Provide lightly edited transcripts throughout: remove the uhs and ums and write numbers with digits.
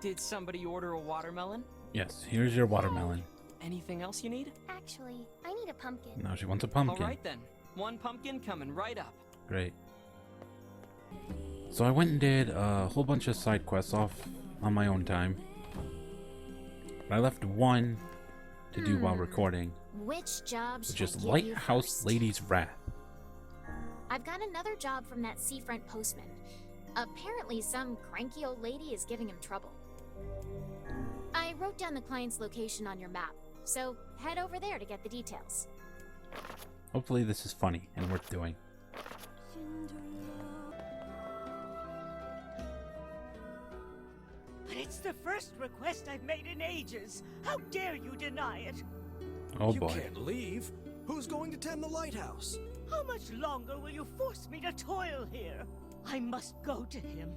Did somebody order a watermelon? Yes, here's your watermelon. Anything else you need? Actually, I need a pumpkin. Now she wants a pumpkin. Alright then. One pumpkin coming right up. Great. So I went and did a whole bunch of side quests off on my own time. But I left one to do while recording, Which job should which is I give you Lighthouse first? Lady's Wrath. I've got another job from that seafront postman. Apparently some cranky old lady is giving him trouble. I wrote down the client's location on your map, so head over there to get the details. Hopefully this is funny and worth doing. But it's the first request I've made in ages. How dare you deny it? Oh You boy. can't leave. Who's going to tend the lighthouse? How much longer will you force me to toil here? I must go to him.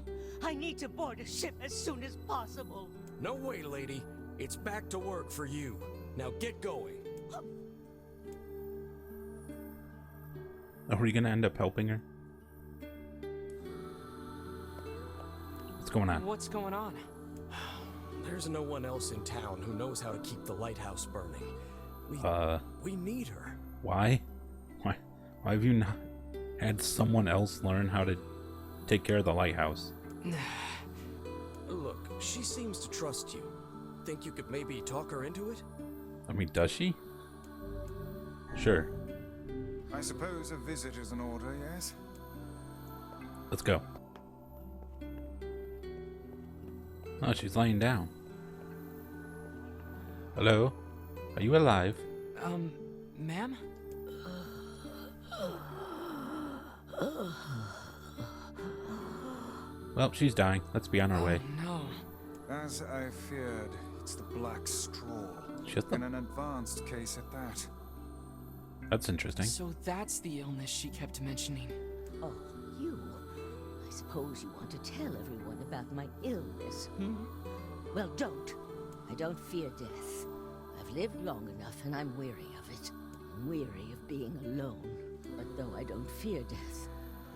I need to board a ship as soon as possible. No way, lady. It's back to work for you. Now get going. Are we gonna end up helping her? What's going on? What's going on? There's no one else in town who knows how to keep the lighthouse burning. We need her. Why? Why have you not had someone else learn how to take care of the lighthouse? Look, she seems to trust you. Think you could maybe talk her into it? I mean, does she? Sure. I suppose a visit is an order, yes? Let's go. Oh, she's laying down. Hello? Are you alive? Ma'am? Well, she's dying. Let's be on our way. No. As I feared, it's the black straw. Shut In the... an advanced case at that. That's interesting. So that's the illness she kept mentioning. Oh, you. I suppose you want to tell everyone about my illness, hmm? Well, don't. I don't fear death. I've lived long enough and I'm weary of it. I'm weary of being alone. But though I don't fear death,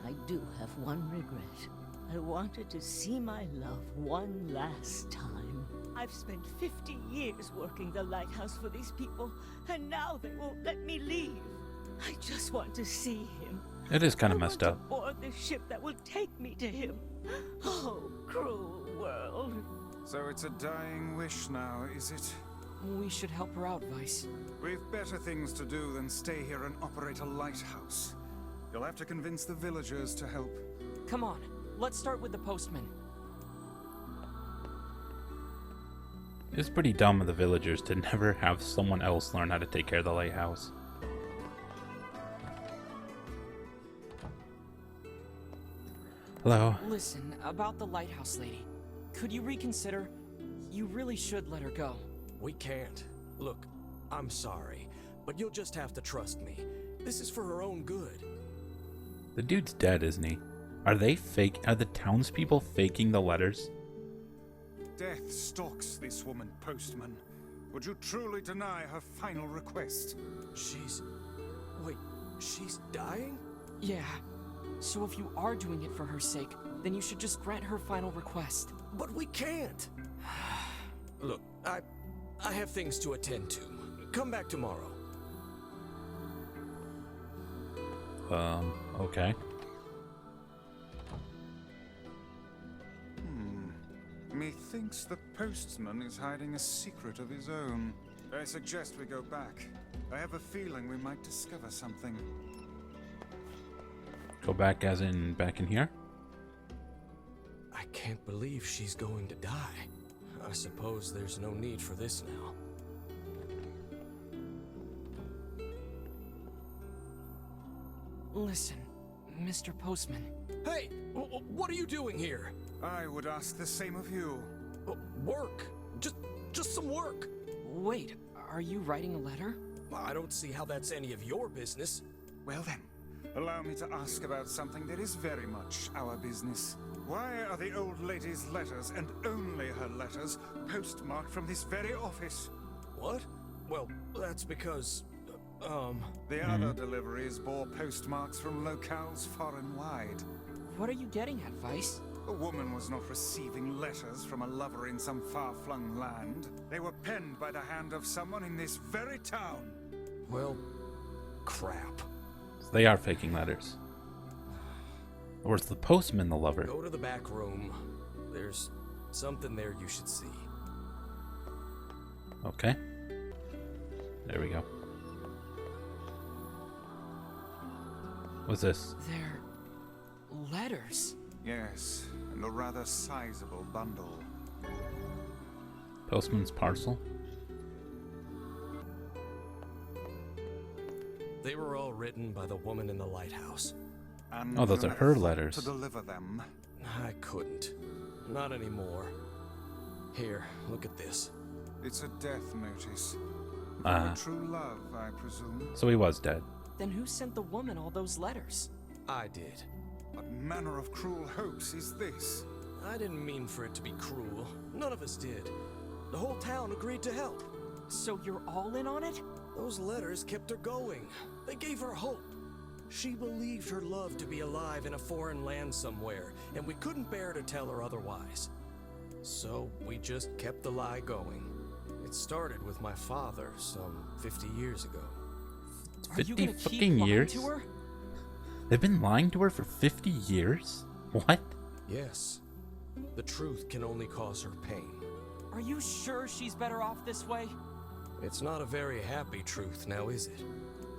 I do have one regret. I wanted to see my love one last time. I've spent 50 years working the lighthouse for these people, and now they won't let me leave. I just want to see him. It is kind of messed I up. want to board the ship that will take me to him. Oh, cruel world. So it's a dying wish now, is it? We should help her out, Vice. We've better things to do than stay here and operate a lighthouse. You'll have to convince the villagers to help. Come on, let's start with the postman. It's pretty dumb of the villagers to never have someone else learn how to take care of the lighthouse. Hello? Listen, about the lighthouse lady. Could you reconsider? You really should let her go. We can't. Look, I'm sorry, but you'll just have to trust me. This is for her own good. The dude's dead, isn't he? Are the townspeople faking the letters? Death stalks this woman, postman. Would you truly deny her final request? Wait, she's dying? Yeah. So if you are doing it for her sake, then you should just grant her final request. But we can't. Look, I have things to attend to. Come back tomorrow. Okay. Methinks the postman is hiding a secret of his own. I suggest we go back. I have a feeling we might discover something. Go back as in back in here? I can't believe she's going to die. I suppose there's no need for this now. Listen, Mr. Postman. Hey, what are you doing here? I would ask the same of you. Work. Just some work. Wait, are you writing a letter? I don't see how that's any of your business. Well then, allow me to ask about something that is very much our business. Why are the old lady's letters, and only her letters, postmarked from this very office? What? Well, that's because, The other deliveries bore postmarks from locales far and wide. What are you getting at, Vice? A woman was not receiving letters from a lover in some far-flung land. They were penned by the hand of someone in this very town. Well, crap. So they are faking letters. Or is the postman the lover? Go to the back room. There's something there you should see. Okay. There we go. What's this? They're letters. Yes, and a rather sizable bundle. Postman's parcel. They were all written by the woman in the lighthouse. And Oh, those you are never her thought letters. to deliver them. I couldn't. Not anymore. Here, look at this. It's a death notice. Ah. For true love, I presume. So he was dead. Then who sent the woman all those letters? I did. What manner of cruel hoax is this? I didn't mean for it to be cruel. None of us did. The whole town agreed to help. So you're all in on it? Those letters kept her going. They gave her hope. She believed her love to be alive in a foreign land somewhere, and we couldn't bear to tell her otherwise. So we just kept the lie going. It started with my father some 50 years ago. Are you 50 gonna keep fucking lying years? to her? They've been lying to her for 50 years? What? Yes. The truth can only cause her pain. Are you sure she's better off this way? It's not a very happy truth now, is it?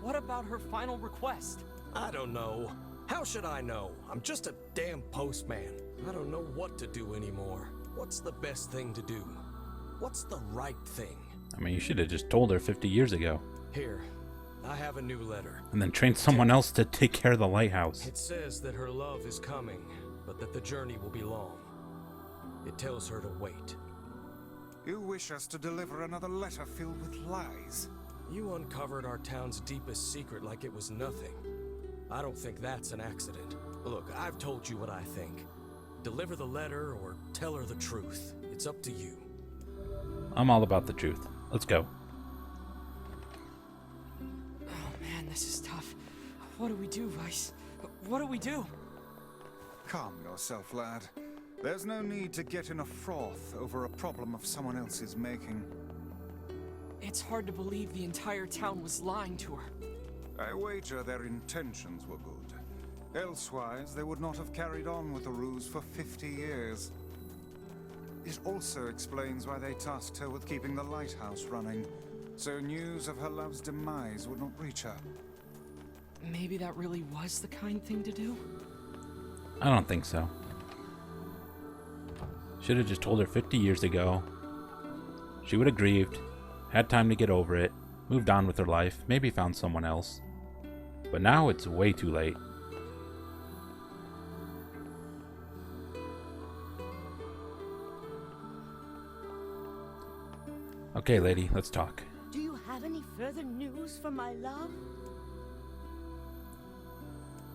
What about her final request? I don't know. How should I know? I'm just a damn postman. I don't know what to do anymore. What's the best thing to do? What's the right thing? I mean, you should have just told her 50 years ago. Here, I have a new letter. And then trained someone else to take care of the lighthouse. It says that her love is coming, but that the journey will be long. It tells her to wait. You wish us to deliver another letter filled with lies? You uncovered our town's deepest secret like it was nothing. I don't think that's an accident. Look, I've told you what I think. Deliver the letter or tell her the truth. It's up to you. I'm all about the truth. Let's go. Oh man, this is tough. What do we do, Vice? What do we do? Calm yourself, lad. There's no need to get in a froth over a problem of someone else's making. It's hard to believe the entire town was lying to her. I wager their intentions were good. Elsewise, they would not have carried on with the ruse for 50 years. It also explains why they tasked her with keeping the lighthouse running, so news of her love's demise would not reach her. Maybe that really was the kind thing to do? I don't think so. Should have just told her 50 years ago. She would have grieved, had time to get over it, moved on with her life, maybe found someone else. But now it's way too late. Okay, lady, let's talk. Do you have any further news for my love?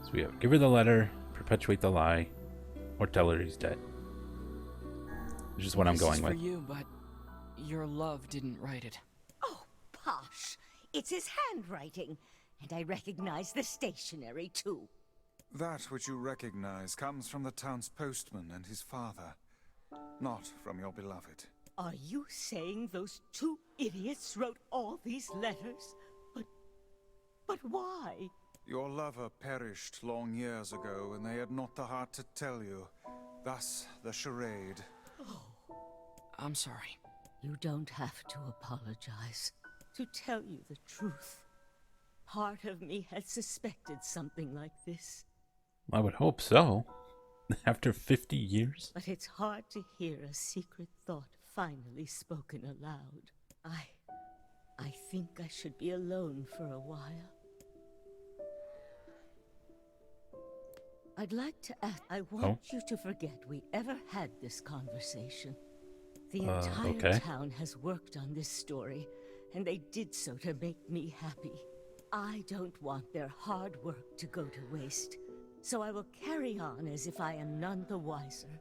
So we have give her the letter, perpetuate the lie, or tell her he's dead. Which is what I'm This going is with. for you, but your love didn't write it. Oh, Posh. It's his handwriting. And I recognize the stationery, too. That which you recognize comes from the town's postman and his father, not from your beloved. Are you saying those two idiots wrote all these letters? But why? Your lover perished long years ago, and they had not the heart to tell you. Thus, the charade. I'm sorry. You don't have to apologize. To tell you the truth, part of me had suspected something like this. I would hope so. After 50 years? But it's hard to hear a secret thought finally spoken aloud. I think I should be alone for a while. I'd like to ask, I want you to forget we ever had this conversation. The entire okay. town has worked on this story, and they did so to make me happy. I don't want their hard work to go to waste, so I will carry on as if I am none the wiser.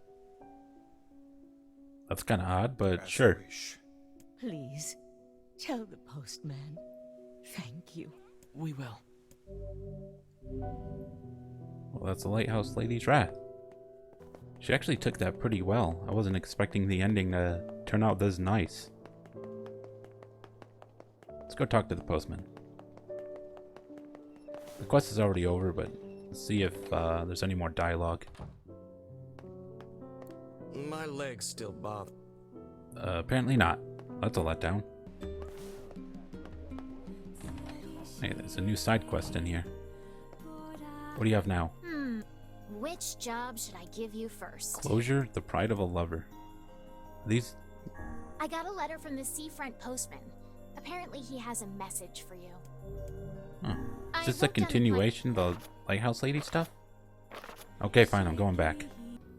That's kind of odd, but As sure. you wish. Please, tell the postman. Thank you. We will. Well, that's the lighthouse lady's wrath. She actually took that pretty well. I wasn't expecting the ending to turn out this nice. Let's go talk to the postman. The quest is already over, but let's see if there's any more dialogue. My legs still bother. Apparently not. That's a letdown. Hey, there's a new side quest in here. What do you have now? Which job should I give you first? Closure, the pride of a lover. These... I got a letter from the seafront postman. Apparently he has a message for you. Huh. I Is this a worked on the continuation of the lighthouse lady stuff? Okay, fine, I'm going back.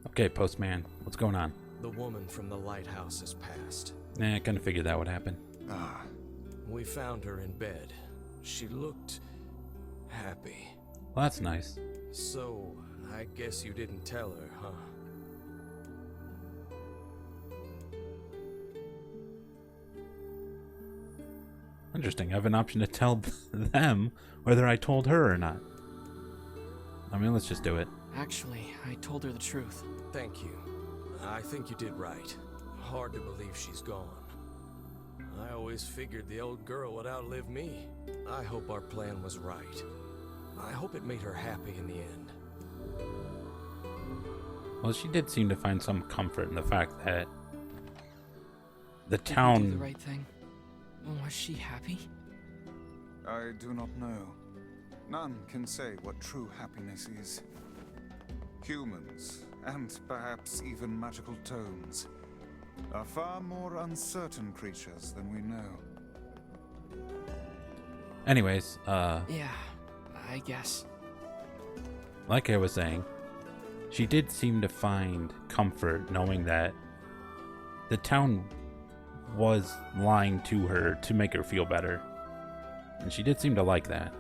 Okay, postman, what's going on? The woman from the lighthouse has passed. I kind of figured that would happen. Ah, We found her in bed. She looked happy. Well, that's nice. So, I guess you didn't tell her, huh? Interesting, I have an option to tell them whether I told her or not. I mean, let's just do it. Actually, I told her the truth. Thank you. I think you did right. Hard to believe she's gone. I always figured the old girl would outlive me. I hope our plan was right. I hope it made her happy in the end. Well, she did seem to find some comfort in the fact that the Did we do town... the right thing? Was she happy? I do not know. None can say what true happiness is. Humans, and perhaps even magical tones, are far more uncertain creatures than we know. Anyways, Yeah, I guess. like I was saying, she did seem to find comfort knowing that the town was lying to her to make her feel better. And she did seem to like that.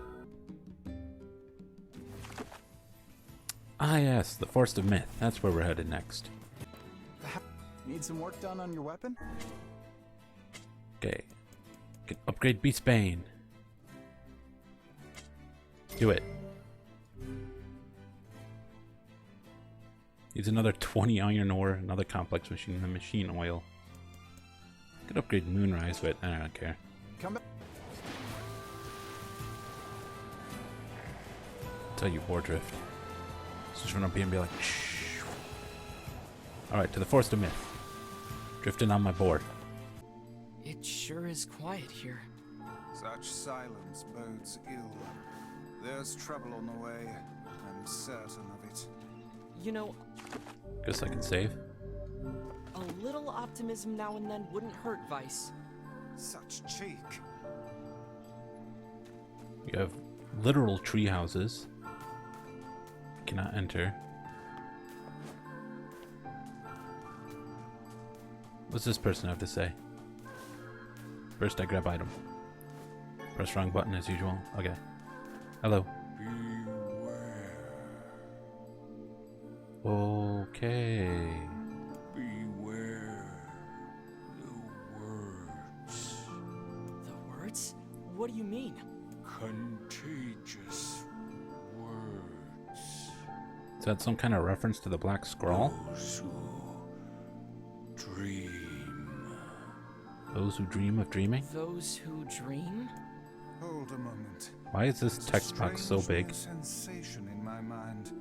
Ah yes, the Forest of Myth. That's where we're headed next. Need some work done on your weapon? Okay. Can upgrade Beast Bane. Do it. Use another 20 iron ore, another complex machine, and machine oil. Could upgrade Moonrise, but I don't care. Come back. Tell you, Wardrift. Just run up here and be like, shh. Alright, to the Forest of Myth. Drifting on my board. It sure is quiet here. Such silence bodes ill. There's trouble on the way. I'm certain of it. You know, Guess I can save. a little optimism now and then wouldn't hurt, Vice. Such cheek. You have literal tree houses. Cannot enter. What's this person have to say? First I grab item. Press wrong button as usual. Okay. Hello. Okay. Beware the words. The words? What do you mean? Contagious words. Is that some kind of reference to the Black Scroll? Those who dream. Those who dream of dreaming? Those who dream? Hold a moment. Why is this There's a text box so strange big? sensation in my mind.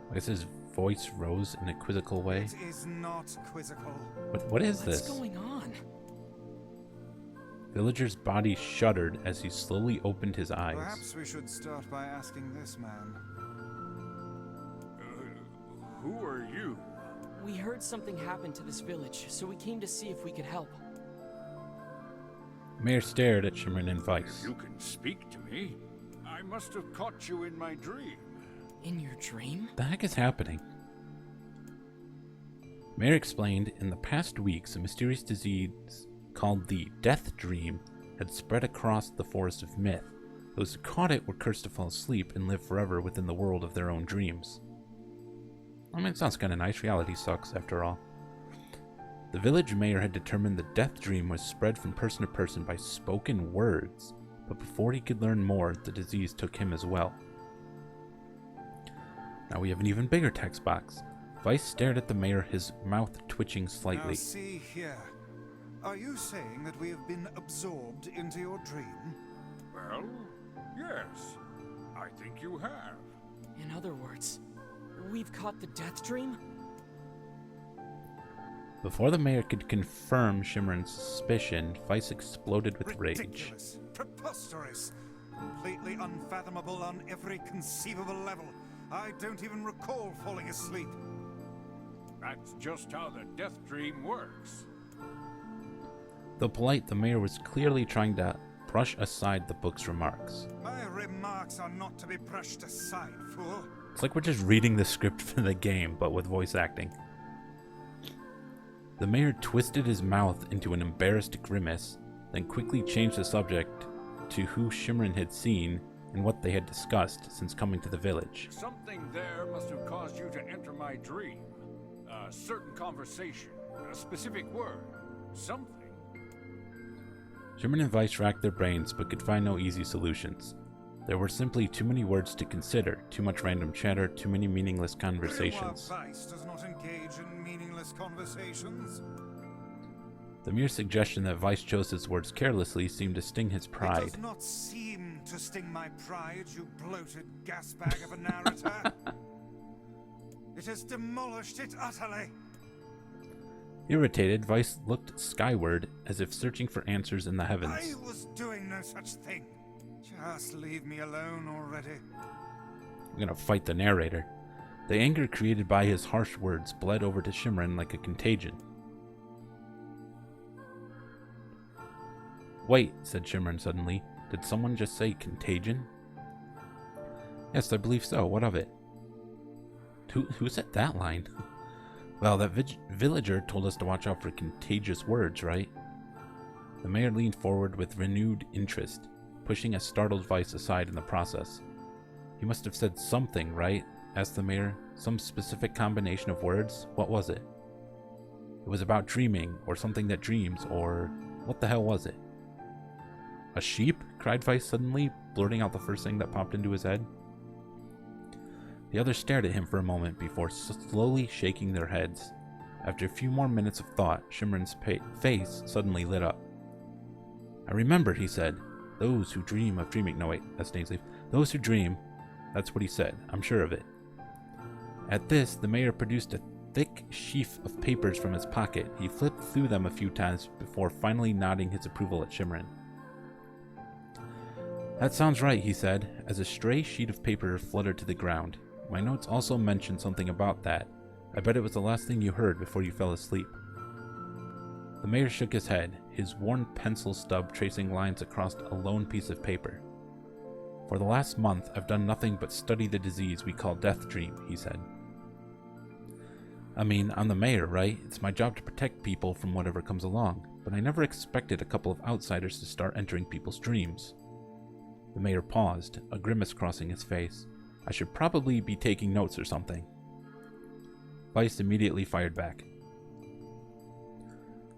Why is his voice rose in a quizzical way? It is not quizzical. What is What's this? going on? Villager's body shuddered as he slowly opened his eyes. Perhaps we should start by asking this man. Who are you? We heard something happened to this village, so we came to see if we could help. Mayor stared at Shimerin in Vice. You can speak to me. I must have caught you in my dream. In your dream? The heck is happening? Mayor explained, in the past weeks, a mysterious disease called the Death Dream had spread across the Forest of Myth. Those who caught it were cursed to fall asleep and live forever within the world of their own dreams. I mean, it sounds kind of nice. Reality sucks, after all. The village mayor had determined the Death Dream was spread from person to person by spoken words, but before he could learn more, the disease took him as well. Now we have an even bigger text box. Weiss stared at the mayor, his mouth twitching slightly. Now see here. Are you saying that we have been absorbed into your dream? Well, yes. I think you have. In other words, we've caught the death dream? Before the mayor could confirm Shimerin's suspicion, Weiss exploded with rage. Ridiculous, preposterous, completely unfathomable on every conceivable level. I don't even recall falling asleep. That's just how the death dream works. Though polite, the mayor was clearly trying to brush aside the book's remarks. My remarks are not to be brushed aside, fool. It's like we're just reading the script for the game, but with voice acting. The mayor twisted his mouth into an embarrassed grimace, then quickly changed the subject to who Shimerin had seen and what they had discussed since coming to the village. Something there must have caused you to enter my dream. A certain conversation, a specific word, something. Shimerin and Weiss racked their brains but could find no easy solutions. There were simply too many words to consider, too much random chatter, too many meaningless conversations. Weiss does not engage in meaningless conversations. The mere suggestion that Weiss chose his words carelessly seemed to sting his It pride. does not seem to sting my pride, you bloated gasbag of a narrator. It has demolished it utterly. Irritated, Weiss looked skyward as if searching for answers in the heavens. I was doing no such thing. Just leave me alone already. I'm gonna fight the narrator. The anger created by his harsh words bled over to Shimerin like a contagion. Wait, said Shimerin suddenly. Did someone just say contagion? Yes, I believe so. What of it? Who said that line? Well, that villager told us to watch out for contagious words, right? The mayor leaned forward with renewed interest, pushing a startled Weiss aside in the process. He must have said something, right? Asked the mayor. Some specific combination of words? What was it? It was about dreaming, or something that dreams, or what the hell was it? A sheep? Cried Weiss suddenly, blurting out the first thing that popped into his head. The others stared at him for a moment before slowly shaking their heads. After a few more minutes of thought, Shimerin's face suddenly lit up. I remember, he said. Those who dream of dreaming. No, wait, that's Nainsleaf. Those who dream. That's what he said. I'm sure of it. At this, the mayor produced a thick sheaf of papers from his pocket. He flipped through them a few times before finally nodding his approval at Shimerin. That sounds right, he said, as a stray sheet of paper fluttered to the ground. My notes also mentioned something about that. I bet it was the last thing you heard before you fell asleep. The mayor shook his head, his worn pencil stub tracing lines across a lone piece of paper. For the last month, I've done nothing but study the disease we call death dream, he said. I mean, I'm the mayor, right? It's my job to protect people from whatever comes along, but I never expected a couple of outsiders to start entering people's dreams. The mayor paused, a grimace crossing his face. I should probably be taking notes or something. Weiss immediately fired back.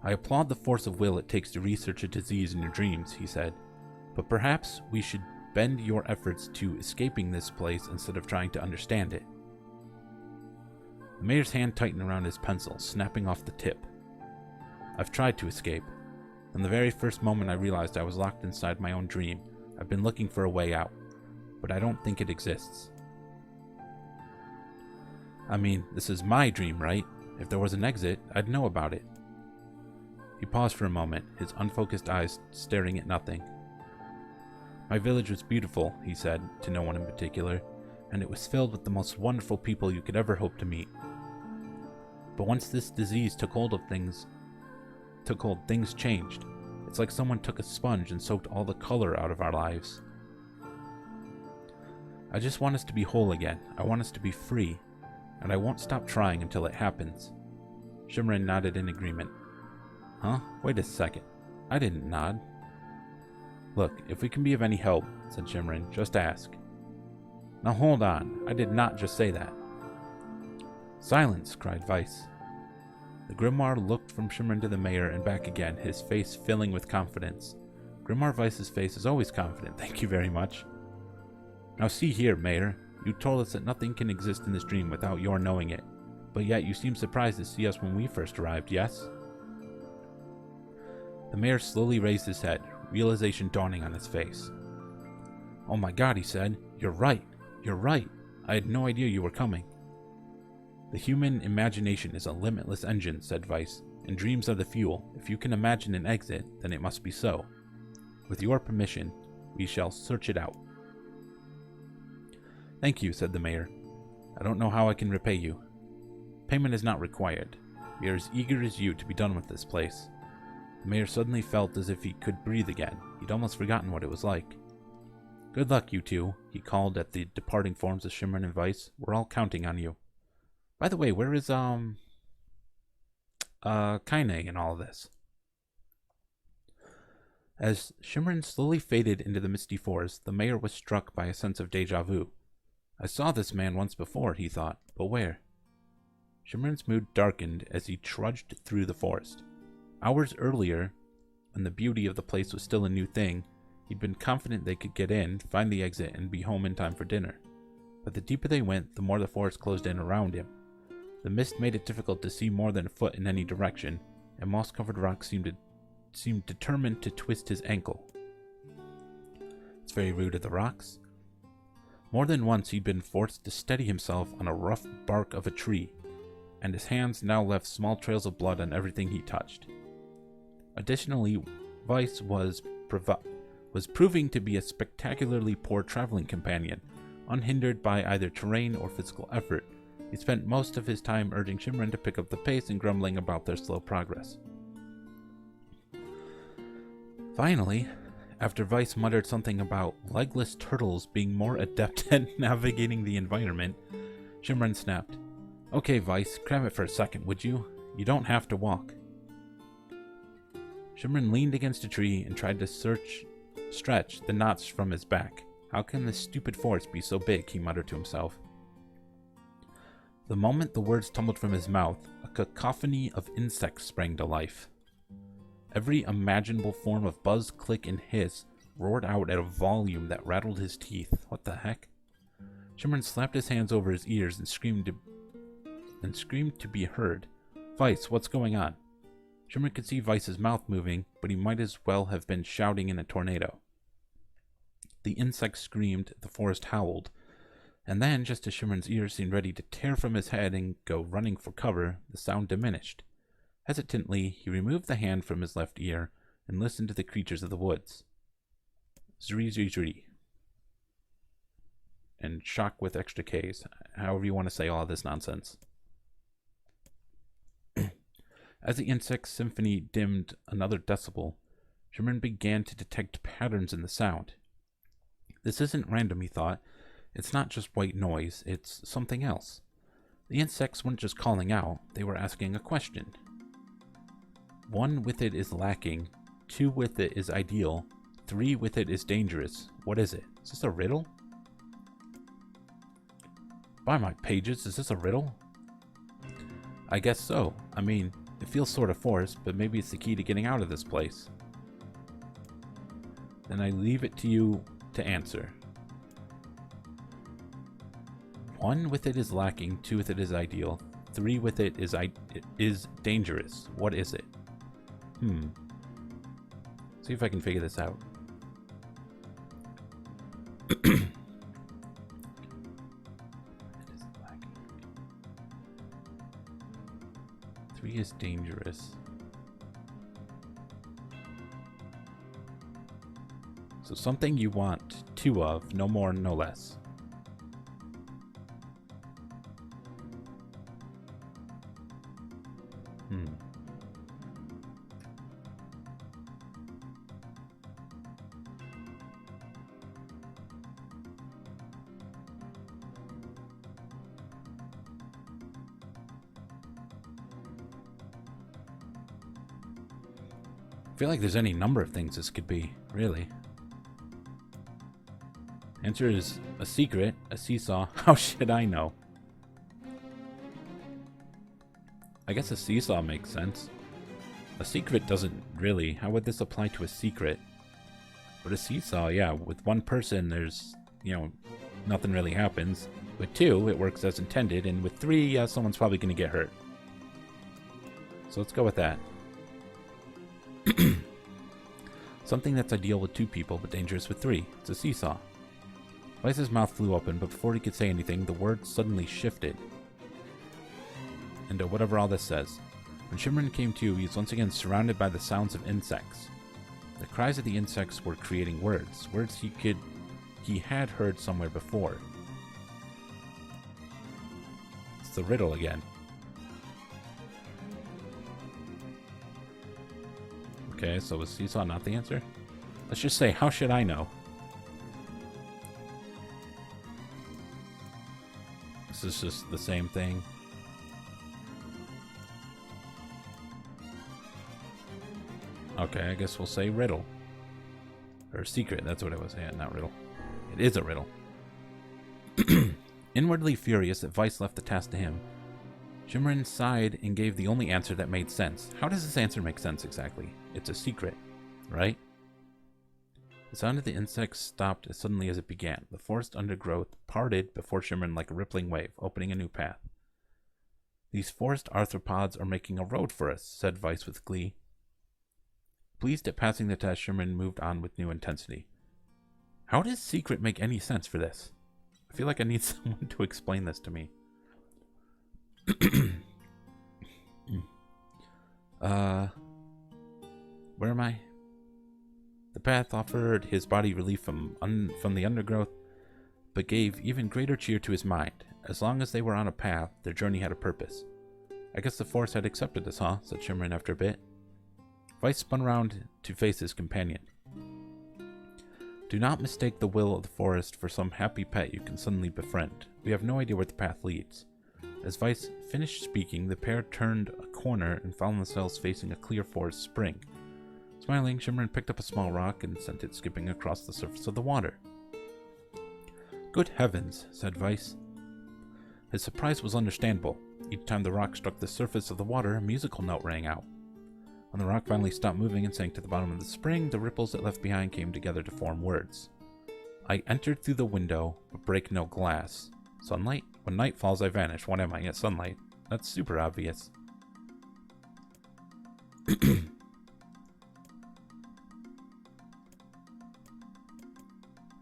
I applaud the force of will it takes to research a disease in your dreams, he said, but perhaps we should bend your efforts to escaping this place instead of trying to understand it. The mayor's hand tightened around his pencil, snapping off the tip. I've tried to escape. From the very first moment I realized I was locked inside my own dream, I've been looking for a way out, but I don't think it exists. I mean, this is my dream, right? If there was an exit, I'd know about it. He paused for a moment, his unfocused eyes staring at nothing. My village was beautiful, he said, to no one in particular, and it was filled with the most wonderful people you could ever hope to meet. But once this disease took hold, things changed. It's like someone took a sponge and soaked all the color out of our lives. I just want us to be whole again. I want us to be free. And I won't stop trying until it happens. Shimerin nodded in agreement. Huh? Wait a second. I didn't nod. Look, if we can be of any help, said Shimerin, just ask. Now hold on. I did not just say that. Silence, cried Weiss. The Grimoire looked from Shimerin to the mayor and back again, his face filling with confidence. Grimoire Weiss's face is always confident, thank you very much. Now see here, Mayor. You told us that nothing can exist in this dream without your knowing it. But yet you seemed surprised to see us when we first arrived, yes? The mayor slowly raised his head, realization dawning on his face. Oh my god, he said. You're right. You're right. I had no idea you were coming. The human imagination is a limitless engine, said Vice, and dreams are the fuel. If you can imagine an exit, then it must be so. With your permission, we shall search it out. Thank you, said the mayor. I don't know how I can repay you. Payment is not required. We are as eager as you to be done with this place. The mayor suddenly felt as if he could breathe again. He'd almost forgotten what it was like. Good luck, you two, he called at the departing forms of Shimerin and Vice. We're all counting on you. By the way, where is, Kaine in all of this? As Shimerin slowly faded into the misty forest, the mayor was struck by a sense of deja vu. I saw this man once before, he thought, but where? Shimerin's mood darkened as he trudged through the forest. Hours earlier, when the beauty of the place was still a new thing, he'd been confident they could get in, find the exit, and be home in time for dinner. But the deeper they went, the more the forest closed in around him. The mist made it difficult to see more than a foot in any direction, and moss-covered rocks seemed determined to twist his ankle. It's very rude of the rocks. More than once he'd been forced to steady himself on a rough bark of a tree, and his hands now left small trails of blood on everything he touched. Additionally, Vice was proving to be a spectacularly poor traveling companion, unhindered by either terrain or physical effort. He spent most of his time urging Shimerin to pick up the pace and grumbling about their slow progress. Finally, after Vice muttered something about legless turtles being more adept at navigating the environment, Shimerin snapped, Okay, Vice, cram it for a second, would you? You don't have to walk. Shimerin leaned against a tree and tried to stretch the knots from his back. How can this stupid forest be so big, he muttered to himself. The moment the words tumbled from his mouth, a cacophony of insects sprang to life. Every imaginable form of buzz, click, and hiss roared out at a volume that rattled his teeth. What the heck? Shimerin slapped his hands over his ears and screamed to be heard. Vice, what's going on? Shimerin could see Vice's mouth moving, but he might as well have been shouting in a tornado. The insects screamed, the forest howled, and then, just as Shimerin's ears seemed ready to tear from his head and go running for cover, the sound diminished. Hesitantly, he removed the hand from his left ear and listened to the creatures of the woods. Zri zri zri. And shock with extra Ks, however you want to say all of this nonsense. As the insect symphony dimmed another decibel, Shimerin began to detect patterns in the sound. This isn't random, he thought. It's not just white noise, it's something else. The insects weren't just calling out, they were asking a question. 1 with it is lacking, 2 with it is ideal, 3 with it is dangerous. What is it? Is this a riddle? By my pages, is this a riddle? I guess so. I mean, it feels sort of forced, but maybe it's the key to getting out of this place. Then I leave it to you to answer. 1 with it is lacking, 2 with it is ideal, 3 with it is dangerous. What is it? See if I can figure this out. It is lacking. 3 is dangerous. So something you want 2 of, no more, no less. I feel like there's any number of things this could be, really. Answer is a secret, a seesaw. How should I know? I guess a seesaw makes sense. A secret doesn't really. How would this apply to a secret? But a seesaw, yeah, with one person there's, nothing really happens. With 2, it works as intended, and with 3, someone's probably going to get hurt. So let's go with that. Something that's ideal with 2 people, but dangerous with 3. It's a seesaw. Vice's mouth flew open, but before he could say anything, the words suddenly shifted into whatever all this says. When Shimerin came to, he was once again surrounded by the sounds of insects. The cries of the insects were creating words he had heard somewhere before. It's the riddle again. Okay, so was seesaw not the answer? Let's just say, how should I know? This is just the same thing. Okay, I guess we'll say riddle. Or secret, that's what it was. Yeah, not riddle. It is a riddle. Inwardly furious that Vice left the task to him, Shimerin sighed and gave the only answer that made sense. How does this answer make sense exactly? It's a secret, right? The sound of the insects stopped as suddenly as it began. The forest undergrowth parted before Shimerin like a rippling wave, opening a new path. These forest arthropods are making a road for us, said Vice with glee. Pleased at passing the test, Shimerin moved on with new intensity. How does secret make any sense for this? I feel like I need someone to explain this to me. Where am I? The path offered his body relief from the undergrowth, but gave even greater cheer to his mind. As long as they were on a path, their journey had a purpose. I guess the forest had accepted us, huh? Said Shimerin after a bit. Vice spun around to face his companion. Do not mistake the will of the forest for some happy pet you can suddenly befriend. We have no idea where the path leads. As Vice finished speaking, the pair turned a corner and found themselves facing a clear forest spring. Smiling, Shimerin picked up a small rock and sent it skipping across the surface of the water. Good heavens, said Vice. His surprise was understandable. Each time the rock struck the surface of the water, a musical note rang out. When the rock finally stopped moving and sank to the bottom of the spring, the ripples it left behind came together to form words. I entered through the window, but break no glass. Sunlight? When night falls, I vanish. What am I? Yet sunlight. That's super obvious.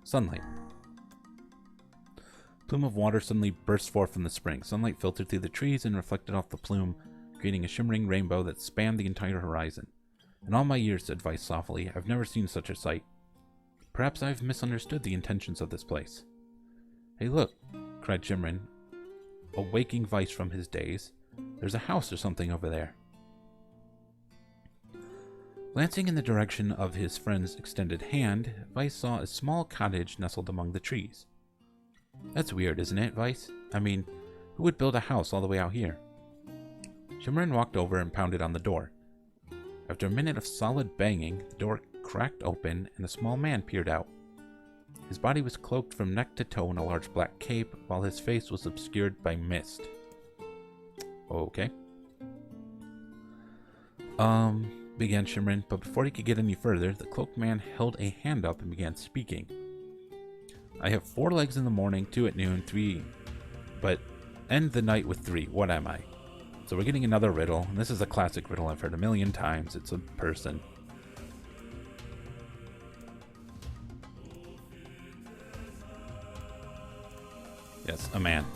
Sunlight. A plume of water suddenly burst forth from the spring. Sunlight filtered through the trees and reflected off the plume, creating a shimmering rainbow that spanned the entire horizon. In all my years, said Vice softly, I've never seen such a sight. Perhaps I've misunderstood the intentions of this place. Hey, look, cried Shimerin, awaking Vice from his daze. There's a house or something over there. Glancing in the direction of his friend's extended hand, Vice saw a small cottage nestled among the trees. That's weird, isn't it, Vice? I mean, who would build a house all the way out here? Shimerin walked over and pounded on the door. After a minute of solid banging, the door cracked open and a small man peered out. His body was cloaked from neck to toe in a large black cape, while his face was obscured by mist. Okay. Began Shimerin, but before he could get any further, the cloaked man held a hand up and began speaking. I have 4 legs in the morning, 2 at noon, 3, but end the night with 3. What am I? So we're getting another riddle, and this is a classic riddle I've heard a million times. It's a person. Yes, a man.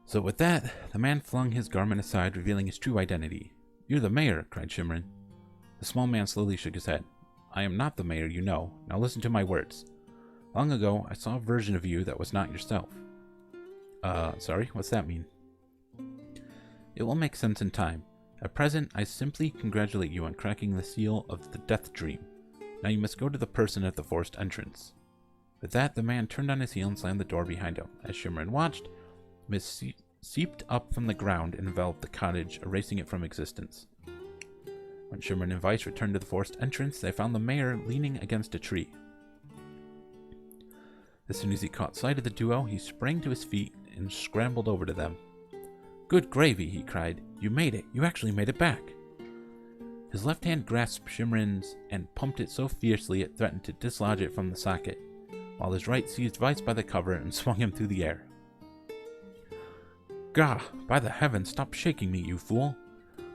So with that, the man flung his garment aside, revealing his true identity. You're the mayor, cried Shimerin. The small man slowly shook his head. I am not the mayor, you know. Now listen to my words. Long ago, I saw a version of you that was not yourself. Sorry, what's that mean? It will make sense in time. At present, I simply congratulate you on cracking the seal of the death dream. Now you must go to the person at the forest entrance. With that, the man turned on his heel and slammed the door behind him. As Shimerin watched, mist seeped up from the ground and enveloped the cottage, erasing it from existence. When Shimerin and Vice returned to the forest entrance, they found the mayor leaning against a tree. As soon as he caught sight of the duo, he sprang to his feet and scrambled over to them. Good gravy, he cried. You made it. You actually made it back. His left hand grasped Shimerin's and pumped it so fiercely it threatened to dislodge it from the socket, while his right seized Vice by the cover and swung him through the air. Gah! By the heavens, stop shaking me, you fool!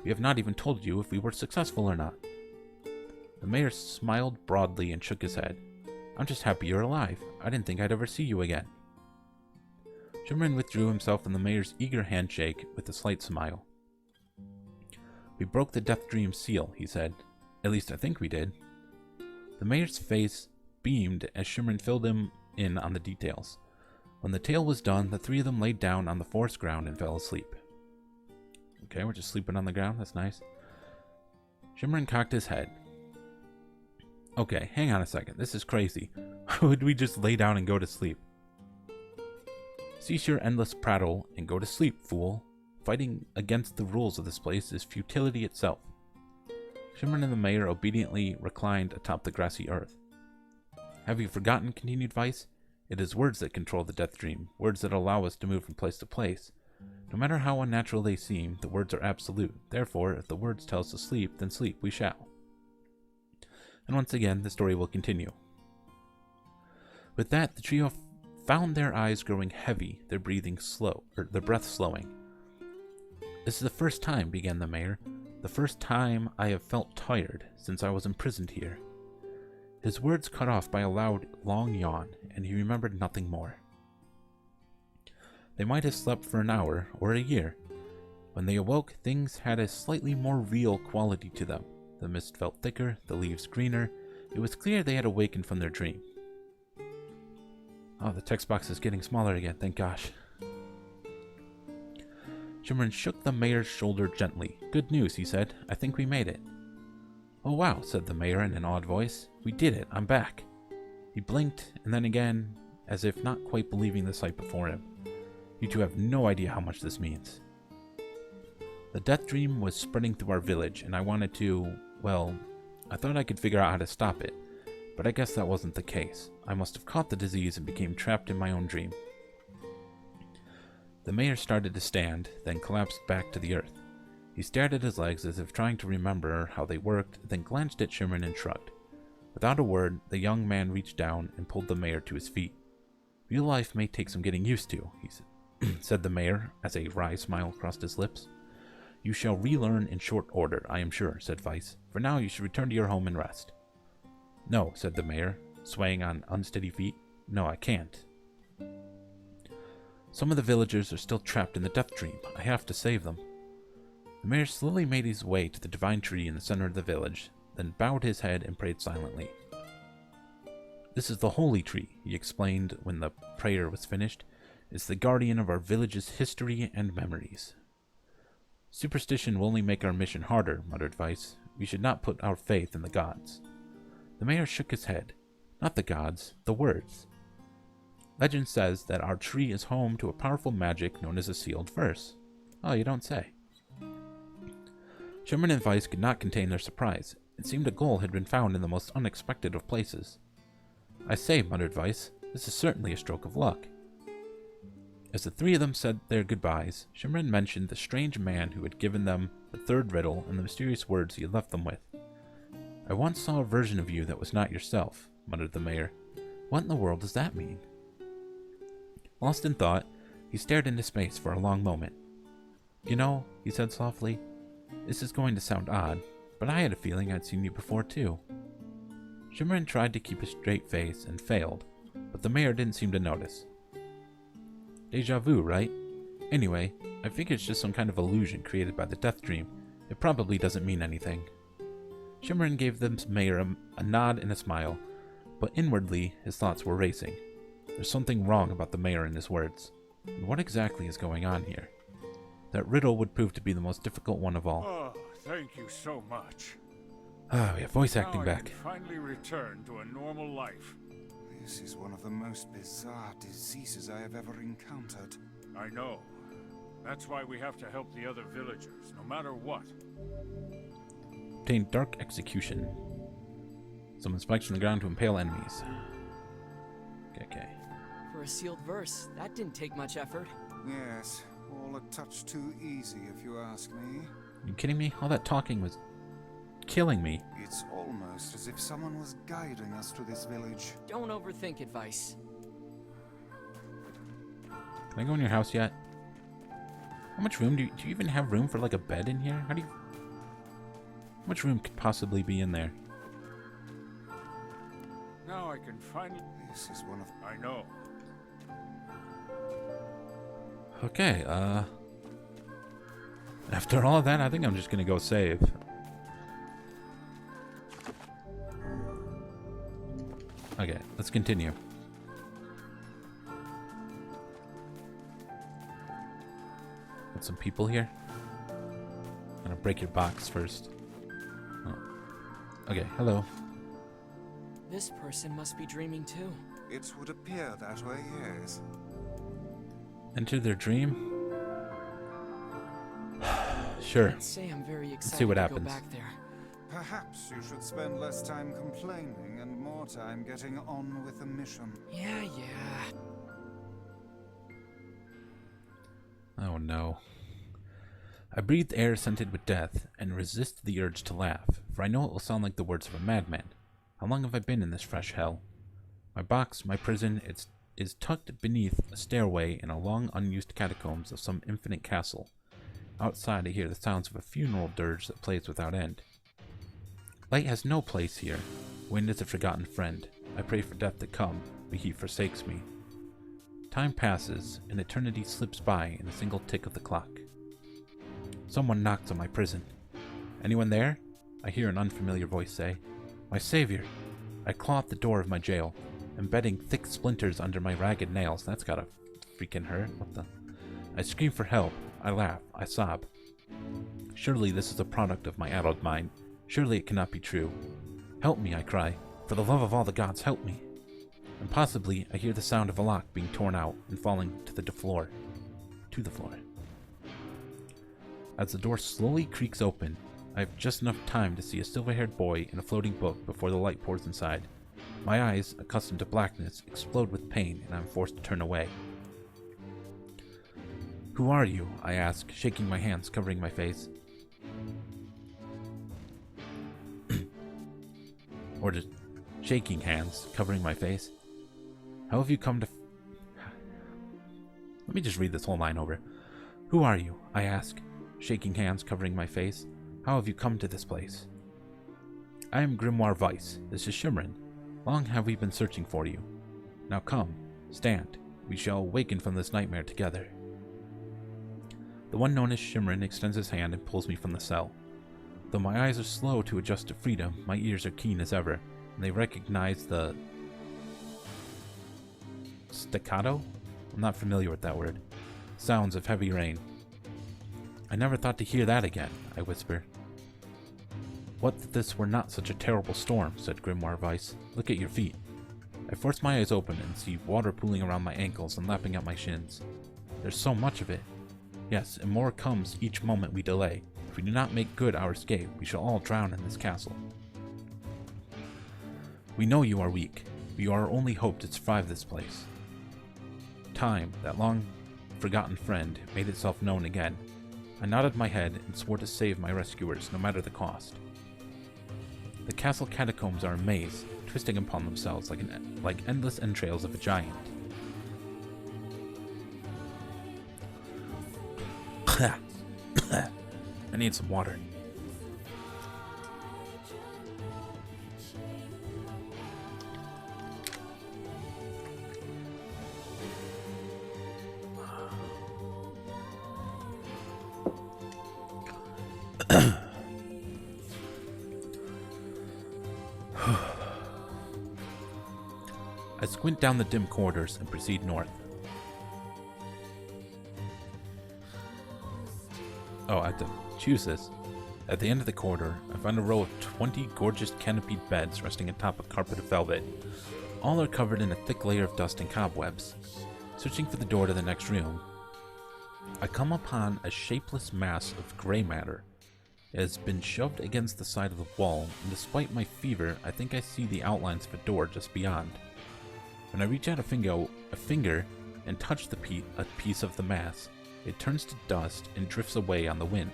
We have not even told you if we were successful or not. The mayor smiled broadly and shook his head. I'm just happy you're alive. I didn't think I'd ever see you again. Shimerin withdrew himself from the mayor's eager handshake with a slight smile. We broke the Death Dream seal, he said. At least I think we did. The mayor's face beamed as Shimerin filled him in on the details. When the tale was done, the three of them laid down on the forest ground and fell asleep. Okay, we're just sleeping on the ground. That's nice. Shimerin cocked his head. Okay, hang on a second. This is crazy. Would we just lay down and go to sleep? Cease your endless prattle and go to sleep, fool. Fighting against the rules of this place is futility itself. Shimerin and the mayor obediently reclined atop the grassy earth. Have you forgotten, continued Vice? It is words that control the Death Dream, words that allow us to move from place to place. No matter how unnatural they seem, the words are absolute. Therefore, if the words tell us to sleep, then sleep we shall. And once again, the story will continue. With that, the trio found their eyes growing heavy, their breath slowing. This is the first time, began the mayor, the first time I have felt tired since I was imprisoned here. His words cut off by a loud, long yawn, and he remembered nothing more. They might have slept for an hour or a year. When they awoke, things had a slightly more real quality to them. The mist felt thicker, the leaves greener. It was clear they had awakened from their dream. Oh, the text box is getting smaller again, thank gosh. Shimerin shook the mayor's shoulder gently. Good news, he said. I think we made it. Oh wow, said the mayor in an awed voice. We did it, I'm back. He blinked, and then again, as if not quite believing the sight before him. You two have no idea how much this means. The Death Dream was spreading through our village, and I wanted to, well, I thought I could figure out how to stop it. But I guess that wasn't the case. I must have caught the disease and became trapped in my own dream. The mayor started to stand, then collapsed back to the earth. He stared at his legs as if trying to remember how they worked, then glanced at Shimerin and shrugged. Without a word, the young man reached down and pulled the mayor to his feet. Real life may take some getting used to, he said the mayor, as a wry smile crossed his lips. You shall relearn in short order, I am sure, said Vice. For now, you should return to your home and rest. No, said the mayor, swaying on unsteady feet. No, I can't. Some of the villagers are still trapped in the Death Dream. I have to save them. The mayor slowly made his way to the divine tree in the center of the village, then bowed his head and prayed silently. This is the holy tree, he explained when the prayer was finished. It's the guardian of our village's history and memories. Superstition will only make our mission harder, muttered Vice. We should not put our faith in the gods. The mayor shook his head. Not the gods, the words. Legend says that our tree is home to a powerful magic known as a sealed verse. Oh, you don't say. Shimerin and Vice could not contain their surprise. It seemed a goal had been found in the most unexpected of places. I say, muttered Vice, this is certainly a stroke of luck. As the three of them said their goodbyes, Shimerin mentioned the strange man who had given them the third riddle and the mysterious words he had left them with. I once saw a version of you that was not yourself, muttered the mayor. What in the world does that mean? Lost in thought, he stared into space for a long moment. You know, he said softly, this is going to sound odd, but I had a feeling I'd seen you before too. Shimerin tried to keep a straight face and failed, but the mayor didn't seem to notice. Deja vu, right? Anyway, I figure it's just some kind of illusion created by the Death Dream. It probably doesn't mean anything. Shimerin gave the mayor a nod and a smile, but inwardly his thoughts were racing. There's something wrong about the mayor and his words. And what exactly is going on here? That riddle would prove to be the most difficult one of all. Oh, thank you so much. We have voice acting Now I back. can finally return to a normal life. This is one of the most bizarre diseases I have ever encountered. I know. That's why we have to help the other villagers, no matter what. Obtain dark execution. Summon spikes from the ground to impale enemies. Okay. For a sealed verse, that didn't take much effort. Yes, all a touch too easy if you ask me. Are you kidding me? All that talking was killing me. It's almost as if someone was guiding us to this village. Don't overthink advice. Can I go in your house yet? How much room do you even have room for like a bed in here? How much room could possibly be in there? Now I can finally... This is one of... I know. Okay, after all of that, I think I'm just gonna go save. Okay, let's continue. Got some people here. I'm gonna break your box first. Oh. Okay, hello. This person must be dreaming too. It would appear that way, yes. Enter their dream? Sure. I'd say I'm very excited see what to happens. go back there. Perhaps you should spend less time complaining and more time getting on with the mission. Yeah. Oh no. I breathe air scented with death and resist the urge to laugh, for I know it will sound like the words of a madman. How long have I been in this fresh hell? My box, my prison, is tucked beneath a stairway in a long unused catacombs of some infinite castle. Outside I hear the sounds of a funeral dirge that plays without end. Light has no place here. Wind is a forgotten friend. I pray for death to come, but he forsakes me. Time passes, and eternity slips by in a single tick of the clock. Someone knocks on my prison. Anyone there? I hear an unfamiliar voice say. My savior! I claw at the door of my jail, embedding thick splinters under my ragged nails. That's gotta freaking hurt. What the? I scream for help. I laugh. I sob. Surely this is a product of my addled mind. Surely it cannot be true. Help me, I cry. For the love of all the gods, help me. And possibly I hear the sound of a lock being torn out and falling to the floor. To the floor. As the door slowly creaks open, I have just enough time to see a silver-haired boy in a floating book before the light pours inside. My eyes, accustomed to blackness, explode with pain, and I'm forced to turn away. Who are you? I ask, shaking my hands, covering my face. Or just shaking hands, covering my face. How have you come to... Let me just read this whole line over. Who are you? I ask, shaking hands, covering my face. How have you come to this place? I am Grimoire Weiss. This is Shimerin. Long have we been searching for you. Now come, stand. We shall awaken from this nightmare together. The one known as Shimerin extends his hand and pulls me from the cell. Though my eyes are slow to adjust to freedom, my ears are keen as ever, and they recognize the... staccato? I'm not familiar with that word. Sounds of heavy rain. I never thought to hear that again, I whisper. What that this were not such a terrible storm, said Grimoire Weiss. Look at your feet. I force my eyes open and see water pooling around my ankles and lapping at my shins. There's so much of it. Yes, and more comes each moment we delay. If we do not make good our escape, we shall all drown in this castle. We know you are weak, but you are our only hope to survive this place. Time, that long-forgotten friend, made itself known again. I nodded my head and swore to save my rescuers, no matter the cost. The castle catacombs are a maze, twisting upon themselves like endless entrails of a giant. I need some water. I squint down the dim corridors and proceed north. Oh, I have to choose this. At the end of the corridor, I find a row of 20 gorgeous canopied beds resting atop a carpet of velvet. All are covered in a thick layer of dust and cobwebs. Searching for the door to the next room, I come upon a shapeless mass of gray matter. It has been shoved against the side of the wall, and despite my fever, I think I see the outlines of a door just beyond. When I reach out a finger and touch a piece of the mass, it turns to dust and drifts away on the wind.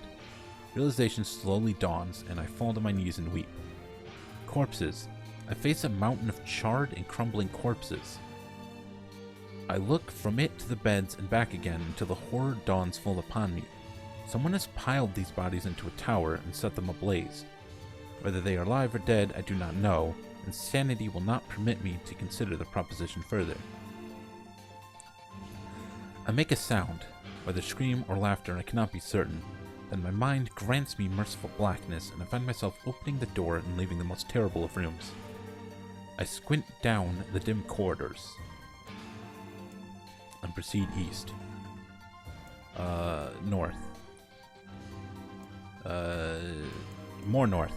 Realization slowly dawns, and I fall to my knees and weep. Corpses. I face a mountain of charred and crumbling corpses. I look from it to the beds and back again until the horror dawns full upon me. Someone has piled these bodies into a tower and set them ablaze. Whether they are alive or dead, I do not know, and sanity will not permit me to consider the proposition further. I make a sound, whether scream or laughter I cannot be certain. Then my mind grants me merciful blackness, and I find myself opening the door and leaving the most terrible of rooms. I squint down the dim corridors and proceed east. North. More north.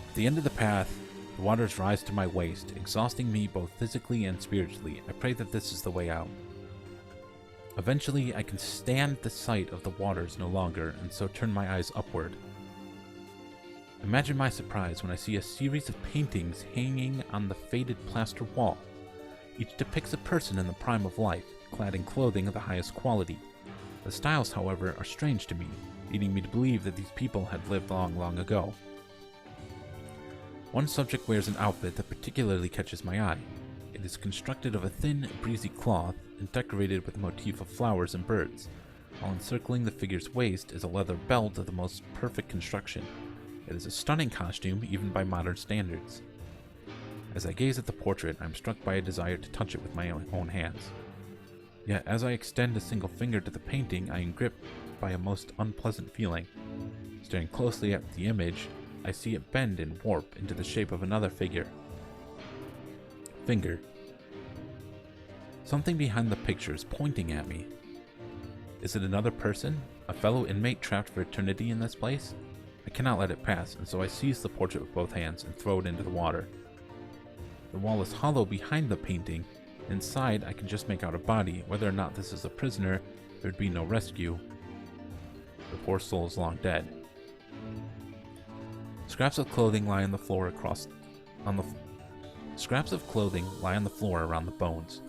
At the end of the path, the waters rise to my waist, exhausting me both physically and spiritually. I pray that this is the way out. Eventually, I can stand the sight of the waters no longer, and so turn my eyes upward. Imagine my surprise when I see a series of paintings hanging on the faded plaster wall. Each depicts a person in the prime of life, clad in clothing of the highest quality. The styles, however, are strange to me, leading me to believe that these people had lived long, long ago. One subject wears an outfit that particularly catches my eye. It is constructed of a thin, breezy cloth and decorated with a motif of flowers and birds, while encircling the figure's waist is a leather belt of the most perfect construction. It is a stunning costume, even by modern standards. As I gaze at the portrait, I am struck by a desire to touch it with my own hands. Yet, as I extend a single finger to the painting, I am gripped by a most unpleasant feeling. Staring closely at the image, I see it bend and warp into the shape of another figure. Finger. Something behind the picture is pointing at me. Is it another person? A fellow inmate trapped for eternity in this place? I cannot let it pass, and so I seize the portrait with both hands and throw it into the water. The wall is hollow behind the painting. Inside, I can just make out a body. Whether or not this is a prisoner, there would be no rescue. The poor soul is long dead. Scraps of clothing lie on the floor Scraps of clothing lie on the floor around the bones.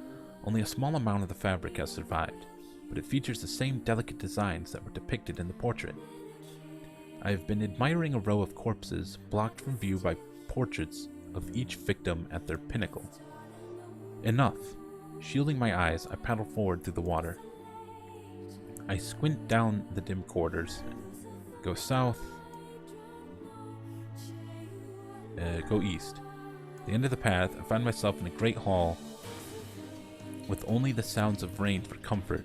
Only a small amount of the fabric has survived, but it features the same delicate designs that were depicted in the portrait. I have been admiring a row of corpses blocked from view by portraits of each victim at their pinnacle. Enough. Shielding my eyes, I paddle forward through the water. I squint down the dim corridors, go south, go east. At the end of the path, I find myself in a great hall with only the sounds of rain for comfort.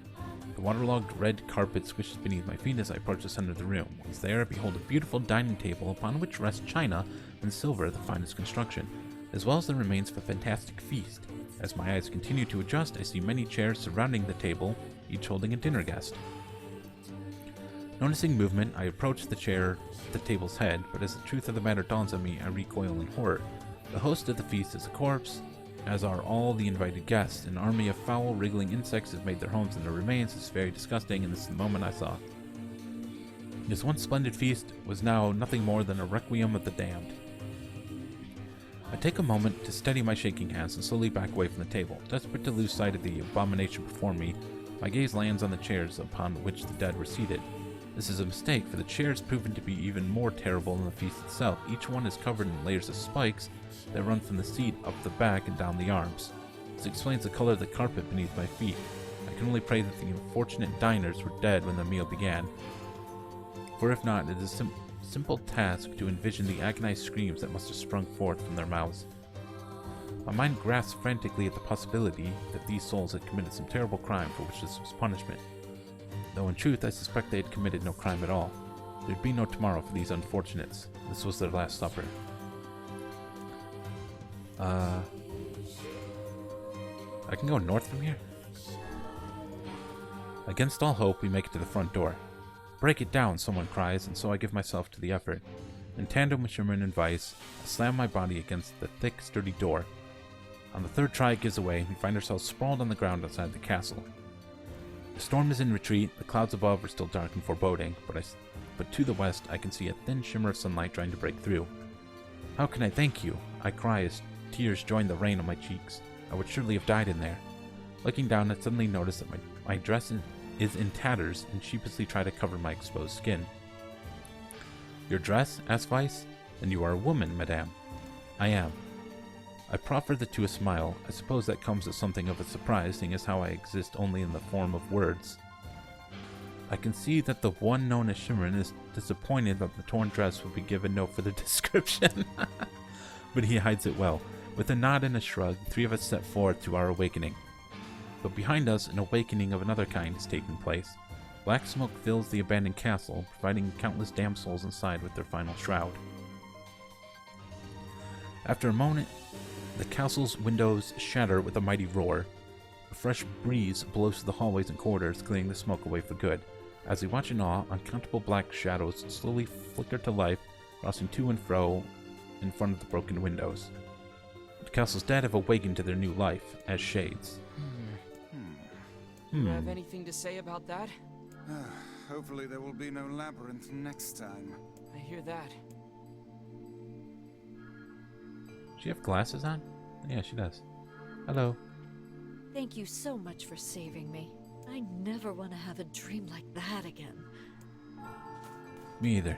The waterlogged red carpet swishes beneath my feet as I approach the center of the room. Once there, I behold a beautiful dining table upon which rest china and silver of the finest construction, as well as the remains of a fantastic feast. As my eyes continue to adjust, I see many chairs surrounding the table, each holding a dinner guest. Noticing movement, I approach the chair at the table's head, but as the truth of the matter dawns on me, I recoil in horror. The host of the feast is a corpse, as are all the invited guests. An army of foul, wriggling insects have made their homes in the remains. It's very disgusting, and this is the moment I saw. This once splendid feast was now nothing more than a requiem of the damned. I take a moment to steady my shaking hands and slowly back away from the table. Desperate to lose sight of the abomination before me, my gaze lands on the chairs upon which the dead were seated. This is a mistake, for the chairs proven to be even more terrible than the feast itself. Each one is covered in layers of spikes that run from the seat up the back and down the arms. This explains the color of the carpet beneath my feet. I can only pray that the unfortunate diners were dead when the meal began. For if not, it is a simple task to envision the agonized screams that must have sprung forth from their mouths. My mind grasps frantically at the possibility that these souls had committed some terrible crime for which this was punishment. Though in truth, I suspect they had committed no crime at all. There'd be no tomorrow for these unfortunates. This was their last supper. I can go north from here? Against all hope, we make it to the front door. Break it down, someone cries, and so I give myself to the effort. In tandem with Shimerin and Vice, I slam my body against the thick, sturdy door. On the third try, it gives away, and we find ourselves sprawled on the ground outside the castle. The storm is in retreat, the clouds above are still dark and foreboding, but to the west I can see a thin shimmer of sunlight trying to break through. How can I thank you? I cry as tears join the rain on my cheeks. I would surely have died in there. Looking down, I suddenly notice that my dress is in tatters and sheepishly try to cover my exposed skin. Your dress? Asked Weiss. Then you are a woman, madame. I am. I proffer the two a smile. I suppose that comes as something of a surprise, seeing as how I exist only in the form of words. I can see that the one known as Shimerin is disappointed that the torn dress would be given no further description. But he hides it well. With a nod and a shrug, the three of us set forth to our awakening. But behind us, an awakening of another kind is taking place. Black smoke fills the abandoned castle, providing countless damsels inside with their final shroud. After a moment, the castle's windows shatter with a mighty roar. A fresh breeze blows through the hallways and corridors, clearing the smoke away for good. As we watch in awe, uncountable black shadows slowly flicker to life, crossing to and fro in front of the broken windows. The castle's dead have awakened to their new life as shades. You have anything to say about that? Hopefully there will be no labyrinth next time. I hear that. She have glasses on? Yeah, she does. Hello. Thank you so much for saving me. I never want to have a dream like that again. Me either.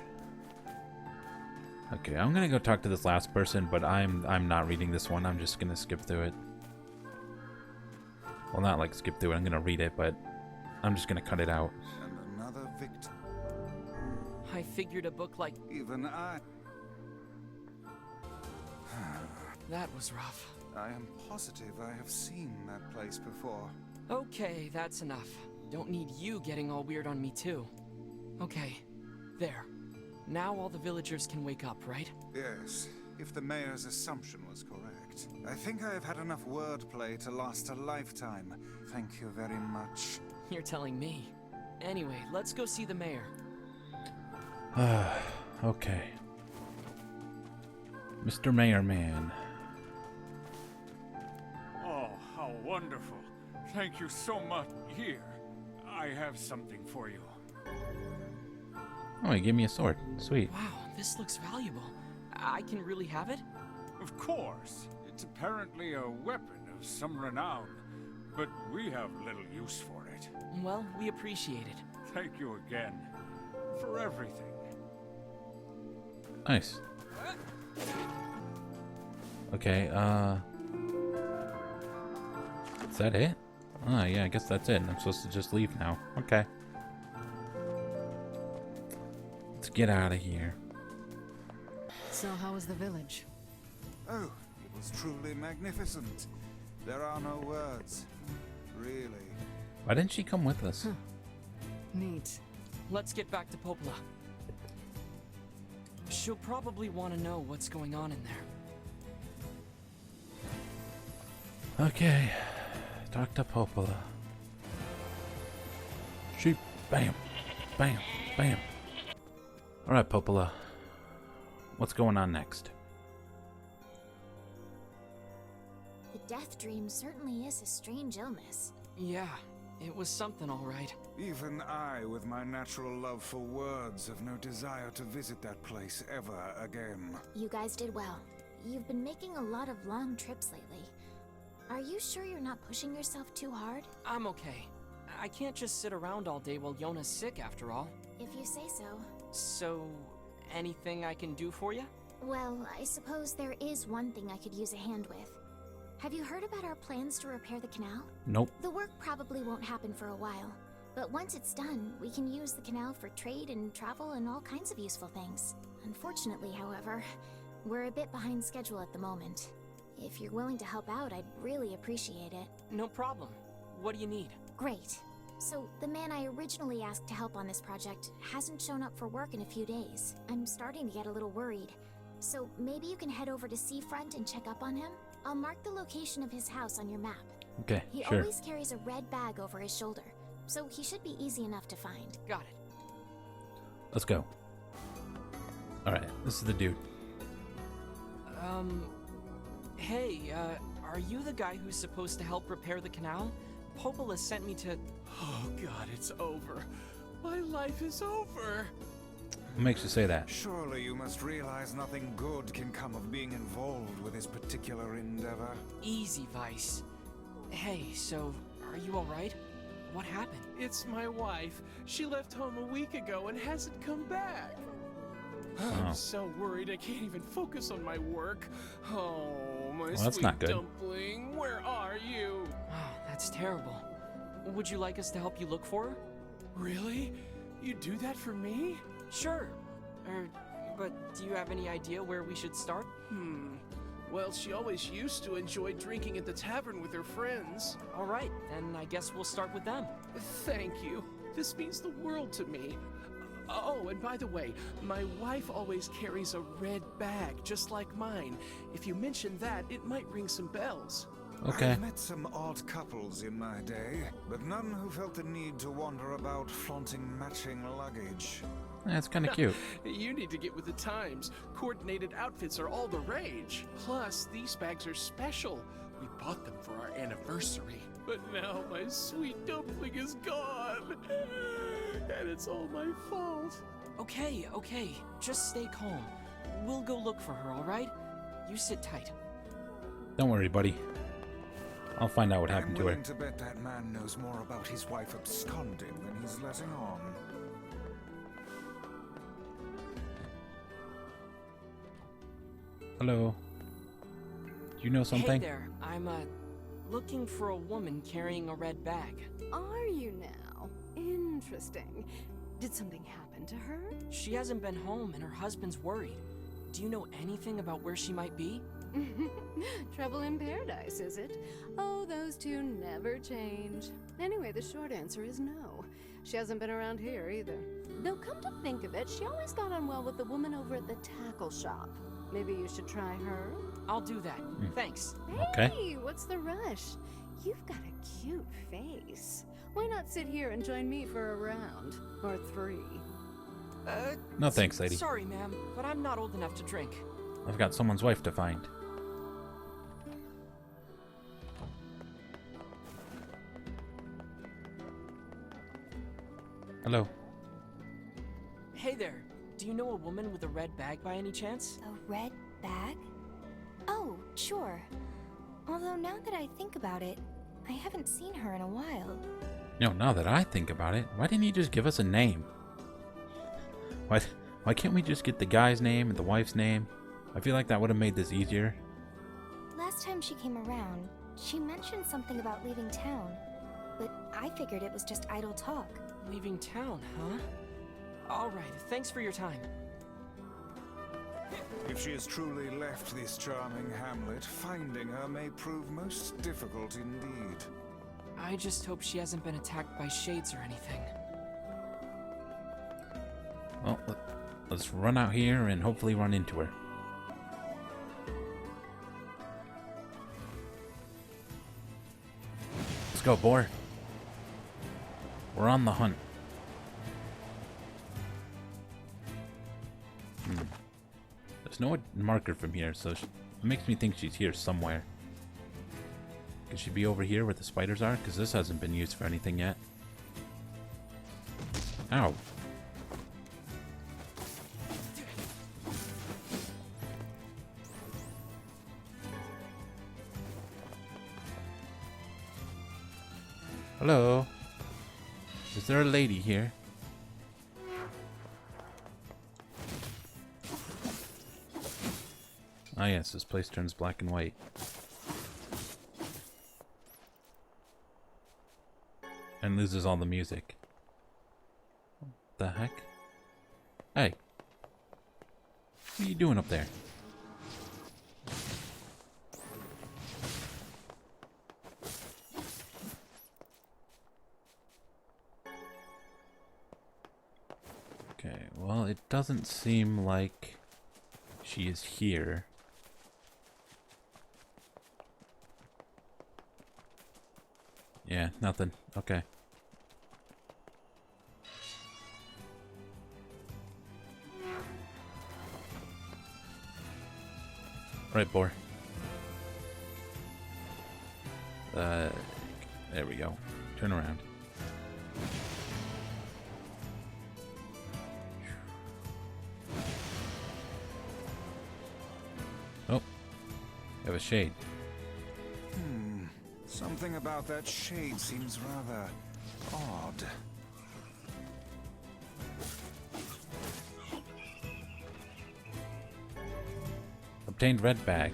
Okay, I'm gonna go talk to this last person, but I'm not reading this one. I'm just gonna skip through it. Well, not like skip through it. I'm gonna read it, but I'm just gonna cut it out. And another victim. I figured a book like Even I. that was rough. I am positive I have seen that place before. Okay, that's enough. Don't need you getting all weird on me too. Okay, there. Now all the villagers can wake up, right? Yes, if the mayor's assumption was correct. I think I have had enough wordplay to last a lifetime. Thank you very much. You're telling me. Anyway, let's go see the mayor. Okay. Mr. Mayor Man. Oh, how wonderful. Thank you so much. Here, I have something for you. Oh, he gave me a sword. Sweet. Wow, this looks valuable. I can really have it? Of course. It's apparently a weapon of some renown, but we have little use for it. Well, we appreciate it. Thank you again for everything. Nice. Okay, is that it? Oh, yeah, I guess that's it. I'm supposed to just leave now. Okay. Let's get out of here. So how was the village? Oh, it was truly magnificent. There are no words. Really. Why didn't she come with us? Neat. Let's get back to Popola. She'll probably want to know what's going on in there. Okay. Dr. Popola. Sheep. Bam. Bam. Bam. Alright, Popola. What's going on next? The death dream certainly is a strange illness. Yeah, it was something all right. Even I, with my natural love for words, have no desire to visit that place ever again. You guys did well. You've been making a lot of long trips lately. Are you sure you're not pushing yourself too hard? I'm okay. I can't just sit around all day while Yona's sick after all. If you say so. So, anything I can do for you? Well, I suppose there is one thing I could use a hand with. Have you heard about our plans to repair the canal? Nope. The work probably won't happen for a while, but once it's done, we can use the canal for trade and travel and all kinds of useful things. Unfortunately, however, we're a bit behind schedule at the moment. If you're willing to help out, I'd really appreciate it. No problem. What do you need? Great. So, the man I originally asked to help on this project hasn't shown up for work in a few days. I'm starting to get a little worried. So, maybe you can head over to Seafront and check up on him? I'll mark the location of his house on your map. Okay, He sure. always carries a red bag over his shoulder, so he should be easy enough to find. Got it. Let's go. Alright, this is the dude. Hey, are you the guy who's supposed to help repair the canal? Popola sent me to... Oh god, it's over. My life is over. What makes you say that? Surely you must realize nothing good can come of being involved with this particular endeavor. Easy, Vice. Hey, so, are you alright? What happened? It's my wife. She left home a week ago and hasn't come back. Oh. I'm so worried I can't even focus on my work. Oh, my that's sweet not good. dumpling, where are you? Oh, that's terrible. Would you like us to help you look for her? Really? You do that for me? Sure. But do you have any idea where we should start? Well, she always used to enjoy drinking at the tavern with her friends. All right, then I guess we'll start with them. Thank you. This means the world to me. Oh, and by the way, my wife always carries a red bag, just like mine. If you mention that, it might ring some bells. Okay. I've met some odd couples in my day, but none who felt the need to wander about flaunting matching luggage. That's kind of cute. You need to get with the times. Coordinated outfits are all the rage. Plus, these bags are special. We bought them for our anniversary. But now my sweet dumpling is gone. And it's all my fault. Okay. Just stay calm. We'll go look for her, all right? You sit tight. Don't worry, buddy. I'll find out what happened to I'm her. willing to bet that man knows more about his wife absconding than he's letting on. Hello. Do you know something? Hey there. I'm looking for a woman carrying a red bag. Are you now? Interesting. Did something happen to her? She hasn't been home and her husband's worried. Do you know anything about where she might be? Trouble in paradise, is it? Oh, those two never change. Anyway, the short answer is no. She hasn't been around here either. Though come to think of it, she always got on well with the woman over at the tackle shop. Maybe you should try her? I'll do that. Thanks. Okay. Hey, what's the rush? You've got a cute face. Why not sit here and join me for a round? Or 3? No thanks, lady. Sorry, ma'am, but I'm not old enough to drink. I've got someone's wife to find. Hello. Hey there. Do you know a woman with a red bag by any chance? A red bag? Oh, sure. Although now that I think about it, I haven't seen her in a while. No, now that I think about it, why didn't he just give us a name? Why can't we just get the guy's name and the wife's name? I feel like that would have made this easier. Last time she came around, she mentioned something about leaving town, but I figured it was just idle talk. Leaving town, huh? All right, thanks for your time. If she has truly left this charming hamlet, finding her may prove most difficult indeed. I just hope she hasn't been attacked by shades or anything. Well, let's run out here and hopefully run into her. Let's go, boar. We're on the hunt. There's no marker from here, so it makes me think she's here somewhere. Could she be over here where the spiders are? Because this hasn't been used for anything yet. Ow. Hello. Is there a lady here? Ah yes, this place turns black and white. And loses all the music. What the heck? Hey. What are you doing up there? Okay, well, it doesn't seem like she is here. Yeah, nothing. Okay. Right, boar. There we go. Turn around. Oh, you have a shade. Something about that shade seems rather Odd. Obtained red bag.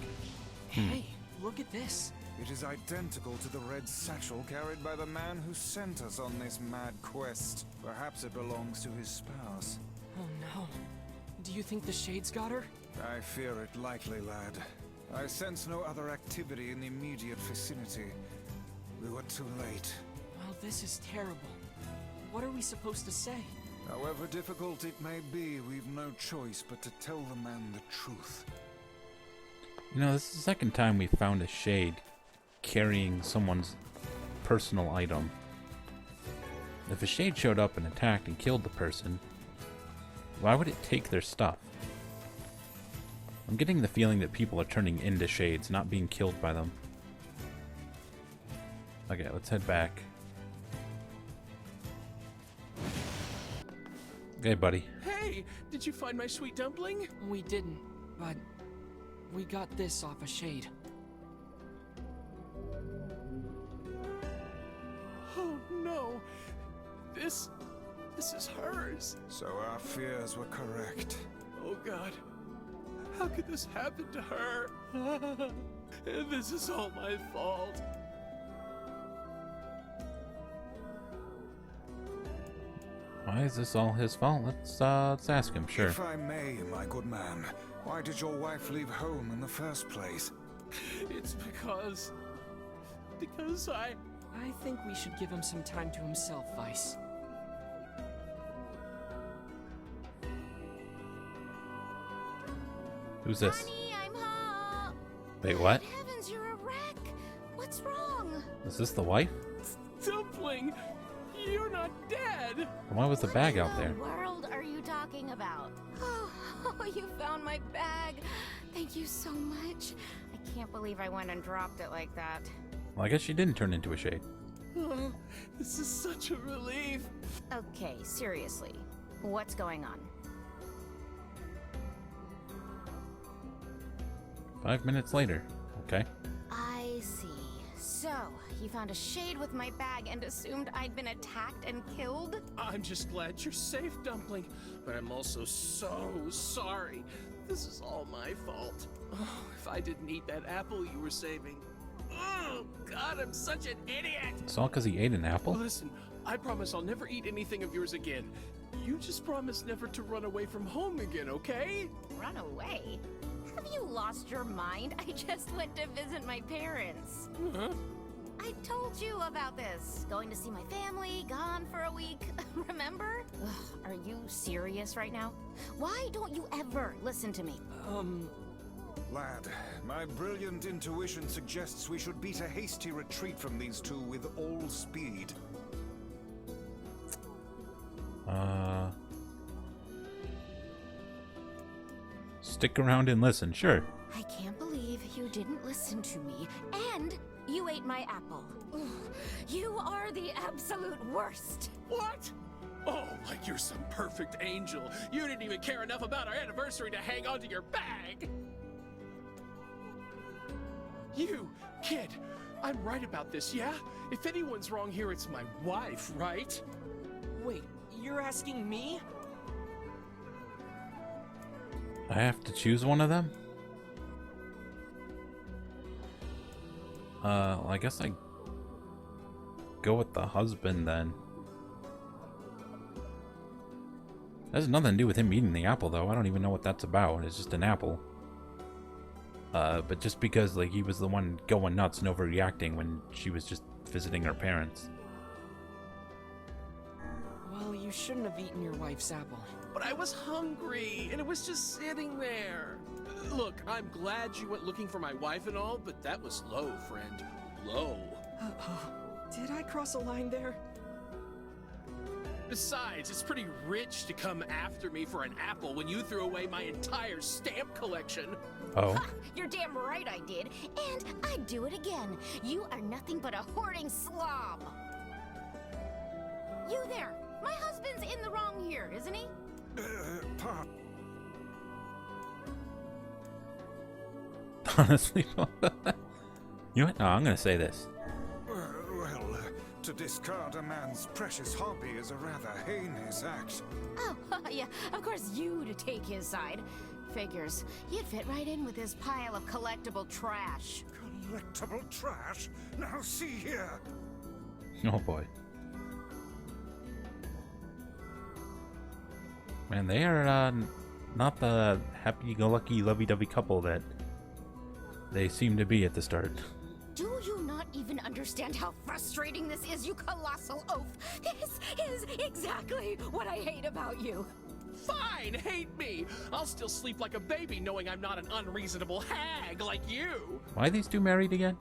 Hey, look at this. It is identical to the red satchel carried by the man who sent us on this mad quest. Perhaps it belongs to his spouse. Oh no. Do you think the Shades got her? I fear it likely, lad. I sense no other activity in the immediate vicinity. We were too late. Well, this is terrible. What are we supposed to say? However difficult it may be, we've no choice but to tell the man the truth. You know, this is the second time we found a Shade carrying someone's personal item. If a Shade showed up and attacked and killed the person, why would it take their stuff? I'm getting the feeling that people are turning into Shades, not being killed by them. Okay, let's head back. Okay, buddy. Hey, did you find my sweet dumpling? We didn't, but we got this off a Shade. Oh no, this is hers. So our fears were correct. Oh God, how could this happen to her? This is all my fault. Why is this all his fault? Let's ask him, sure. If I may, my good man, why did your wife leave home in the first place? It's because I think we should give him some time to himself, Vice. Who's this? Honey, I'm home. Wait, what? Good heavens, you're a wreck. What's wrong? Is this the wife? Dumpling, you're not dead. Why was the bag out there? What world are you talking about? Oh, you found my bag. Thank you so much. I can't believe I went and dropped it like that. Well, I guess she didn't turn into a Shade. Oh, this is such a relief. Okay, seriously. What's going on? 5 minutes later. Okay. I see. So, you found a Shade with my bag and assumed I'd been attacked and killed? I'm just glad you're safe, Dumpling, but I'm also so sorry. This is all my fault. Oh, if I didn't eat that apple you were saving. Oh, God, I'm such an idiot. It's all because he ate an apple? Listen, I promise I'll never eat anything of yours again. You just promise never to run away from home again, okay? Run away? Have you lost your mind? I just went to visit my parents. Huh? I told you about this. Going to see my family, gone for a week. Remember? Ugh, are you serious right now? Why don't you ever listen to me? Lad, my brilliant intuition suggests we should beat a hasty retreat from these two with all speed. Stick around and listen, sure. I can't believe you didn't listen to me, and you ate my apple. Ugh, you are the absolute worst. What? Oh, like you're some perfect angel. You didn't even care enough about our anniversary to hang on to your bag. You, kid, I'm right about this, yeah? If anyone's wrong here, it's my wife, right? Wait, you're asking me? I have to choose one of them? Well, I guess I go with the husband then. That has nothing to do with him eating the apple, though. I don't even know what that's about. It's just an apple. But just because, like, he was the one going nuts and overreacting when she was just visiting her parents. Well, you shouldn't have eaten your wife's apple. But I was hungry, and it was just sitting there. Look, I'm glad you went looking for my wife and all, but that was low, friend. Low. Did I cross a line there? Besides, it's pretty rich to come after me for an apple when you threw away my entire stamp collection. Oh. Ha, you're damn right I did, and I'd do it again. You are nothing but a hoarding slob. You there, my husband's in the wrong here, isn't he? Pop. Honestly, you know what? No, I'm gonna say this. Well, To discard a man's precious hobby is a rather heinous act. Oh, yeah, of course you to take his side. Figures. You'd fit right in with his pile of collectible trash. Collectible trash? Now see here. Oh boy. Man, they are not the happy-go-lucky, lovey-dovey couple that they seem to be at the start. Do you not even understand how frustrating this is, you colossal oaf? This is exactly what I hate about you. Fine, hate me. I'll still sleep like a baby knowing I'm not an unreasonable hag like you. Why are these two married again?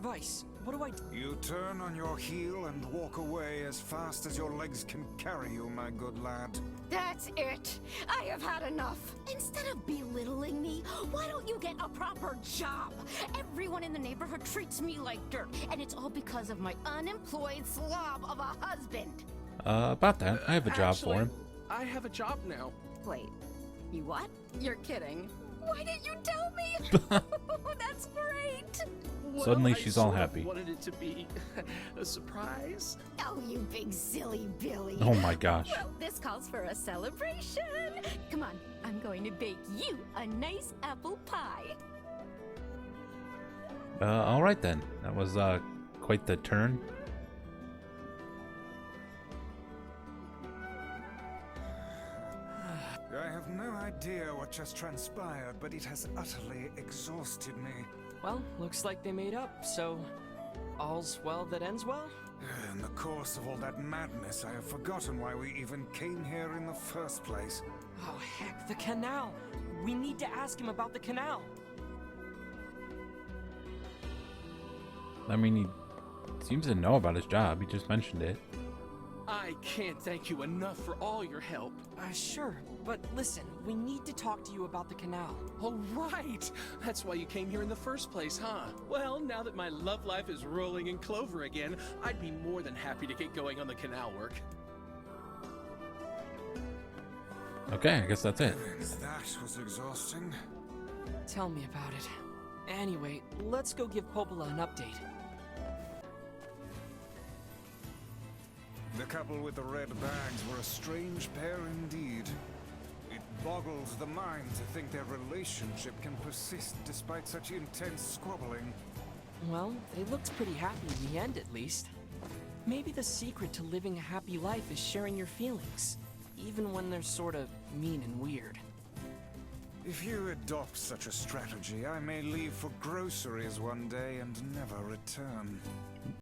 Vice, what do I do? You turn on your heel and walk away as fast as your legs can carry you, my good lad. That's it. I have had enough. Instead of belittling me, why don't you get a proper job? Everyone in the neighborhood treats me like dirt, and it's all because of my unemployed slob of a husband. About that. I have a job for him. I have a job now. Wait, you what? You're kidding. Why didn't you tell me? That's great. Well, Suddenly she's all sort of happy. Wanted it to be a surprise. Oh, you big silly Billy. Oh my gosh. Well, this calls for a celebration. Come on, I'm going to bake you a nice apple pie. Alright then. That was quite the turn. I have no idea what just transpired, but it has utterly exhausted me. Well, looks like they made up, so all's well that ends well? In the course of all that madness, I have forgotten why we even came here in the first place. Oh heck, the canal! We need to ask him about the canal! I mean, he seems to know about his job. He just mentioned it. I can't thank you enough for all your help. Sure, but listen, we need to talk to you about the canal. All right! That's why you came here in the first place, huh? Well, now that my love life is rolling in clover again, I'd be more than happy to get going on the canal work. Okay, I guess that's it. That was exhausting. Tell me about it. Anyway, let's go give Popola an update. The couple with the red bags were a strange pair indeed. It boggles the mind to think their relationship can persist despite such intense squabbling. Well, they looked pretty happy in the end, at least. Maybe the secret to living a happy life is sharing your feelings, even when they're sort of mean and weird. If you adopt such a strategy, I may leave for groceries one day and never return.